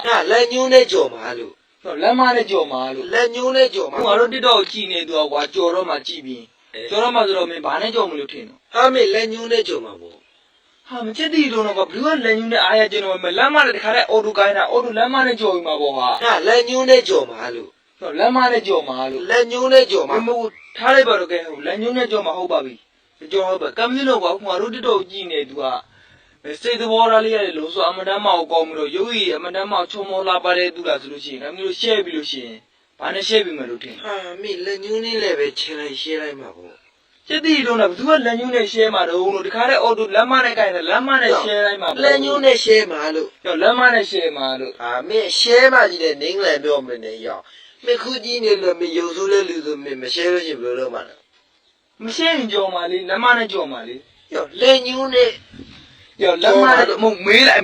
那来牛奶椒马路， လက်မနဲ့ကြော်မှာလို့ 来牛奶椒 ငါ 马， တို့တစ်တော့ကြည်နေသူကကွာကြော်တော့မှကြည်ပြီးကြော်တော့မှဆိုတော့မင်းဘာနဲ့ကြော်မလို့ထင်တော့ 他们来牛奶椒嘛不？ ဟာမချက်တီလုံးတော့ကဘလူးကလက်ညူးနဲ့အားရကျင်တော့မယ်လက်မနဲ့တခါတည်းအော်တိုကိုင်းတာအော်တိုလက်မနဲ့ကြော်ပြီးမှာပေါ့ဟာ 那来牛奶椒马路， လက်မနဲ့ကြော်မှာလို့ 来牛奶椒 မ 嘛， မထားလိုက်ပါတော့ကဲဟုတ်လက်ညူးနဲ့ကြော်မှာဟုတ်ပါပြီကြော်ဟုတ်ပါကမ်မင်းတော့ကွာငါတို့တစ်တော့ကြည်နေသူကစိတ်သဘောထားလေးရတယ်လို့ဆိုအမတန်းမအောင်ကောင်းပြီးတော့ရုပ်ရည်အမတန်းမချုံမောလာပါတဲ့သူလားဆိုလို့ရှိရင်လည်းမျိုး share ပြီးလို့ရှိရင်ဘာနဲ့ share ပြီးမှလို့ထင် 他们来牛奶来呗，吃来吃来嘛不？ ချက်တီလုံးတော့ဘသူကလက်ညူးနဲ့ share မှာတော့လို့တခါတည်းအော်တိုလက်မနဲ့ကိုင်းတယ်လက်မနဲ့ share လိုက်မှာ 来牛奶吃马路， လက်မနဲ့ share မှာလို့ 啊，没吃嘛就得拧来表没那样，没口劲的了，没有时候来溜着没吃了就不了嘛了。 မ share ရင်ကြော်မှာလေလက်မနဲ့ကြော်မှာလေ 哟，来牛奶。 လက်မနဲ့မမေးလိုက်